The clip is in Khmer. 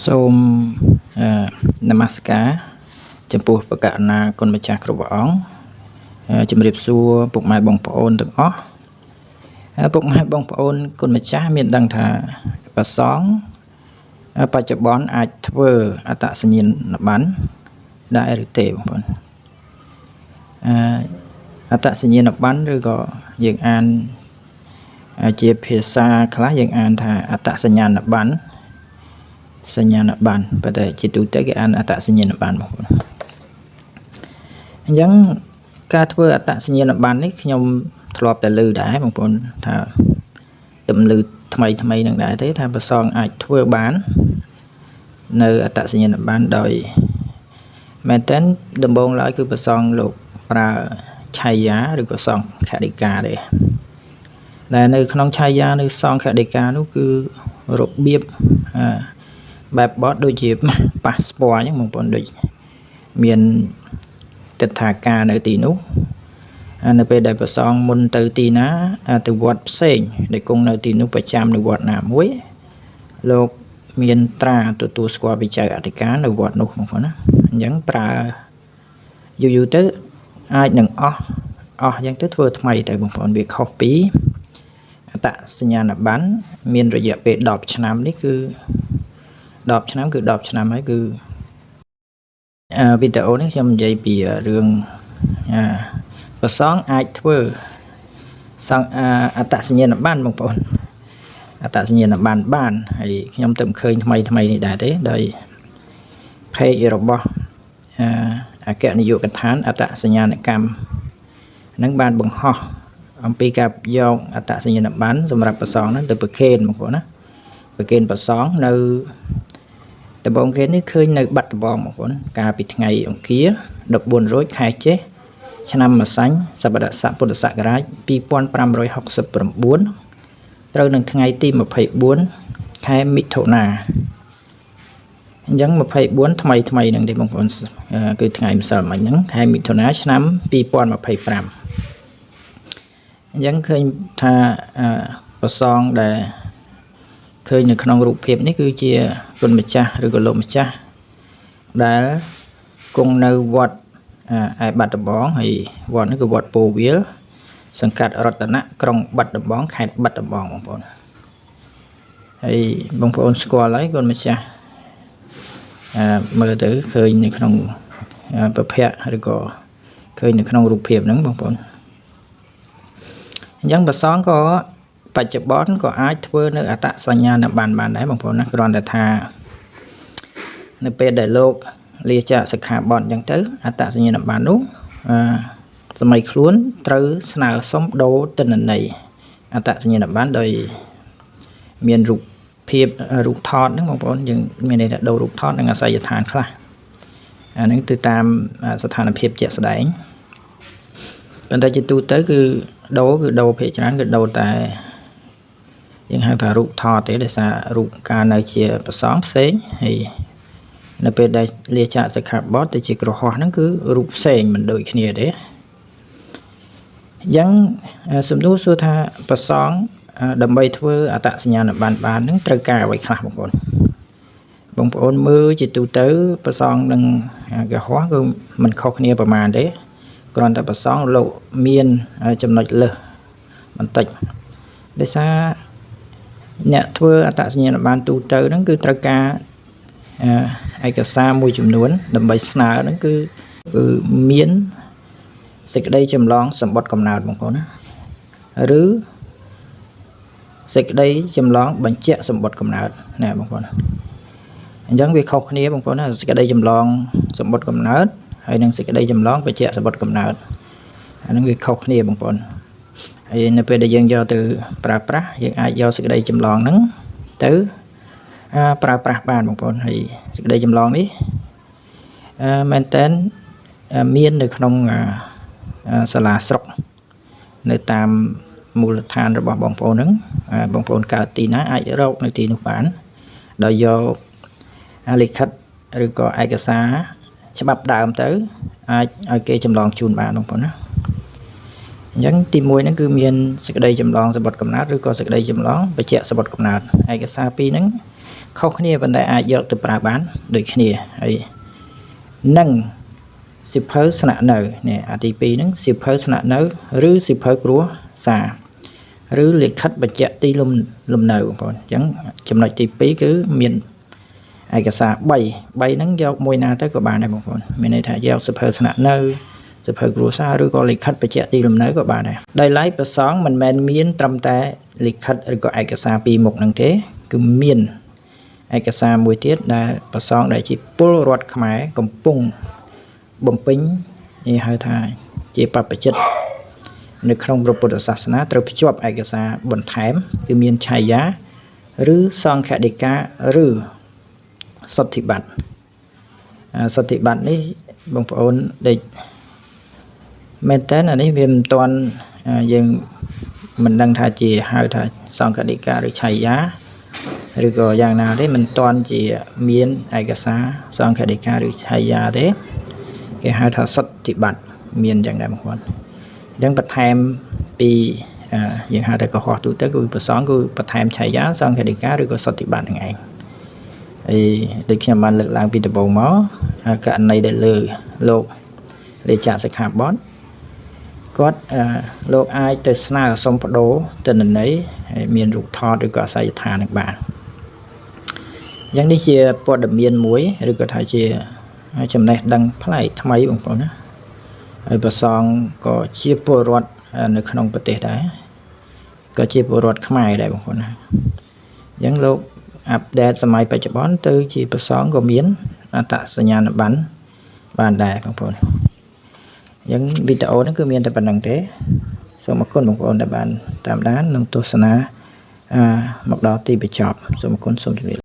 សូមនមស្ការចំពោះព្រះករុណាគុណម្ចាស់គ្រប់ព្រះអង្គជំរាបសួរពុកម៉ែបងប្អូនទាំងអស់ពុកម៉ែបងប្អូនគុណម្ចាស់មានដឹងថាព្រះសង្ឃបច្ចុប្បន្នអាចធ្វើអត្តសញ្ញាណប័ណ្ណដែរឬទេបងប្អូនអត្តសញ្ញាណប័ណ្ណឬក៏យើងអានជាភាសាខ្លះយើងអានថាអត្តសញ្ញាណប័ណ្ណសញ្ញាណប័ណ្ណប៉ុន្តែជាទូទៅគេអានអត្តសញ្ញាណប័ណ្ណបងប្អូនអញ្ចឹងការធ្វើអត្តសញ្ញាណប័ណ្ណនេះខ្ញុំធ្លាប់តែឮដែរបងប្អូនថាទំលឺថ្មីនឹងដែរទេថាប្រសងអាចធ្វើបាននៅអត្តសញ្ញាណប័ណ្ណដោយមែនតើដំបូងឡើយគឺប្រសងលោកប្រើឆាយាឬក៏សង្ឃដីកាទេដែលនៅក្នុងឆាយាឬសង្ឃដីកានោះគឺរបៀបបែបបទដូចជាប៉ាសពតអញ្ចឹងបងប្អូនដូចមានទិដ្ឋាការនៅទីនោះនៅពេលដែលប្រសងមុនទៅទីណាទៅវត្តផ្សេងដែលគង់នៅទីនោះប្រចាំនៅវត្តណាមួយលោកមានត្រាទទួលស្គាល់ពីចៅអធិការនៅវត្តនោះបងប្អូនណាអញ្ចឹងប្រើយូរទៅអាចនឹងអស់អញ្ចឹងទៅធ្វើថ្មីទៅបងប្អូនវាខុសពីអត្តសញ្ញាណប័ណ្ណមានរយៈពេល10ឆ្នាំនេះគឺ10ឆ្នាំគឺ10ឆ្នាំហើយគឺវីដេអូនេះខ្ញុំនិយាយពីរឿងប្រសងអាចធ្វើអត្តសញ្ញាណប័ណ្ណបងប្អូនអត្តសញ្ញាណប័ណ្ណបានហើយខ្ញុំទៅឃើញថ្មីនេះដែរទេដោយ page របស់អគ្គនាយកដ្ឋានអត្តសញ្ញាណកម្មនឹងបានបង្ហោះអំពីការយកអត្តសញ្ញាណប័ណ្ណសម្រាប់ប្រសងហ្នឹងទៅប្រគេនបងប្អូនណាប្រគេនប្រសងនៅដំបងគេនេះឃើញនៅបាត់ដំបងបងប្អូនកាលពីថ្ងៃអង្គារ14រោចខែចេសឆ្នាំម្សាញ់សប្តាហ៍ពុទ្ធសករាជ2569ត្រូវនឹងថ្ងៃទី24ខែមិថុនាអញ្ចឹង24ថ្មីនឹងទេបងប្អូនគឺថ្ងៃម្សិលមិញហ្នឹងខែមិថុនាឆ្នាំ2025អញ្ចឹងឃើញថាប្រសងដែលឃើញនៅក្នុងរូបភាពនេះគឺជាគុណម្ចាស់ឬក៏លោកម្ចាស់ដែលគង់នៅវត្តឯបាត់ដំបងហើយវត្តនេះគឺវត្តពោវាលសង្កាត់រតនៈក្រុងបាត់ដំបងខេត្តបាត់ដំបងបងប្អូនហើយបងប្អូនស្គាល់ហើយគុណម្ចាស់មើលទៅឃើញនៅក្នុងប្រភពឬក៏ឃើញនៅក្នុងរូបភាពហ្នឹងបងប្អូនអញ្ចឹងប្រសងក៏បច្ចុប្បន្នក៏អាចធ្វើនៅអត្តសញ្ញាណប័ណ្ណបានដែរបងប្អូនណាគ្រាន់តែថានៅពេលដែលលោកលាចាកសិក្ខាបទអញ្ចឹងទៅអត្តសញ្ញាណប័ណ្ណនោះសម័យខ្លួនត្រូវស្នើសុំដូរទិន្នន័យអត្តសញ្ញាណប័ណ្ណដោយមានរូបភាពរូបថតហ្នឹងបងប្អូនយើងមានន័យថាដូររូបថតនិងអាសយដ្ឋានខ្លះអាហ្នឹងទៅតាមស្ថានភាពជាក់ស្ដែងប៉ុន្តែជាទូទៅគឺដូរភាគច្រើនគឺដូរតែយើងហៅថារូបថតទេដោយសាររូបកាលនៅជាប្រសងផ្សេងហើយនៅពេលដែលលាចាកសិក្ខាបទទៅជាក្រហមហ្នឹងគឺរូបផ្សេងមិនដូចគ្នាទេអញ្ចឹងសំណួរសួរថាប្រសងដើម្បីធ្វើអត្តសញ្ញាណប័ណ្ណបានហ្នឹងត្រូវការអ្វីខ្លះបងប្អូនមើលជាទូទៅប្រសងនឹងក្រហមគឺមិនខុសគ្នាប្រមាណទេគ្រាន់តែប្រសងលោកមានចំណុចលើសបន្តិចដោយសារអ្នកធ្វើអត្តសញ្ញាណប័ណ្ណទូទៅហ្នឹងគឺត្រូវការឯកសារមួយចំនួនដើម្បីស្នើហ្នឹងគឺមានសេចក្តីចម្លងសម្បត្តិកំណើតបងប្អូនណាឬសេចក្តីចម្លងបញ្ជាក់សម្បត្តិកំណើតណាបងប្អូនអញ្ចឹងវាខុសគ្នាបងប្អូនណាសេចក្តីចម្លងសម្បត្តិកំណើតហើយនិងសេចក្តីចម្លងបញ្ជាក់សម្បត្តិកំណើតអានឹងវាខុសគ្នាបងប្អូនហើយនៅពេលដែលយើងយកទៅប្រើប្រាស់យើងអាចយកសេចក្តីចម្លងហ្នឹងទៅប្រើប្រាស់បានបងប្អូនហើយសេចក្តីចម្លងនេះមែនតើមាននៅក្នុងសាលាស្រុកនៅតាមមូលដ្ឋានរបស់បងប្អូនហ្នឹងបងប្អូនកើតទីណាអាចរកនៅទីនោះបានដោយយកលិខិតឬក៏ឯកសារច្បាប់ដើមទៅអាចឲ្យគេចម្លងជូនបានបងប្អូនណាអញ្ចឹងទី1ហ្នឹងគឺមានសេចក្តីចម្លងសម្បត្តិកំណើតឬក៏សេចក្តីចម្លងបញ្ជាក់សម្បត្តិកំណើតឯកសារពីរហ្នឹង ខុសគ្នាប៉ុន្តែអាចយកទៅប្រើបានដូចគ្នាហើយនឹងសៀវភៅស្នាក់នៅនេះអាទី2ហ្នឹងសៀវភៅស្នាក់នៅឬសៀវភៅគ្រួសារឬលិខិតបញ្ជាក់ទីលំនៅបងប្អូនអញ្ចឹងចំណុចទី2គឺមានឯកសារ3ហ្នឹងយកមួយណាទៅក៏បានដែរបងប្អូនមានន័យថាយកសៀវភៅស្នាក់នៅសៀវភៅគ្រួសារឬក៏លិខិតបញ្ជាក់ទីលំនៅក៏បានដែរដោយឡែកព្រះសង្ឃមិនមែនមានត្រឹមតែលិខិតឬក៏ឯកសារពីរមុខហ្នឹងទេគឺមានឯកសារមួយទៀតដែលព្រះសង្ឃដែលជាពលរដ្ឋខ្មែរកំពុងបំពេញនេះហៅថាជាបព្វជិតនៅក្នុងព្រះពុទ្ធសាសនាត្រូវភ្ជាប់ឯកសារបន្ថែមគឺមានឆាយាឬសង្ឃដីកាឬសុទ្ធិបត្តិសុទ្ធិបត្តិនេះបងប្អូនដេកមែនតើអានេះវាមិនទាន់យើងមិនដឹងថាជាហៅថាសង្ឃដីកាឬឆាយាឬក៏យ៉ាងណាទេមិនទាន់ជាមានឯកសារសង្ឃដីកាឬឆាយាទេគេហៅថាសុទ្ធិបត្តិមានយ៉ាងដែរបងប្អូនអញ្ចឹងបន្ថែមពីយើងហៅថាកុហកទូទៅគឺប្រសងគឺបន្ថែមឆាយាសង្ឃដីកាឬក៏សុទ្ធិបត្តិហ្នឹងឯងហើយដូចខ្ញុំបានលើកឡើងពីដំបូងមកករណីដែលលើលោកលេខសិក្ខាបទគាត់លោកអាចទៅស្នើសុំបដូរទិន្នន័យហើយមានរូបថតឬក៏អាសយដ្ឋាននឹងបានយ៉ាងនេះជាព័ត៌មានមួយឬក៏ថាជាចំណេះដឹងប្លែកថ្មីបងប្អូនណាហើយប្រសងក៏ជាពលរដ្ឋនៅក្នុងប្រទេសដែរក៏ជាពលរដ្ឋខ្មែរដែរបងប្អូនណាអញ្ចឹងលោកអាប់ដេតសម័យបច្ចុប្បន្នទៅជាប្រសងក៏មានអត្តសញ្ញាណប័ណ្ណបានដែរបងប្អូនអញ្ចឹងវីដេអូនេះគឺមានតែប៉ុណ្្នឹងទេសូមអរគុណបងប្អូនដែលបានតាមដាននិងទស្សនាមកដល់ទីបញ្ចប់សូមអរគុណសូមជម្រាប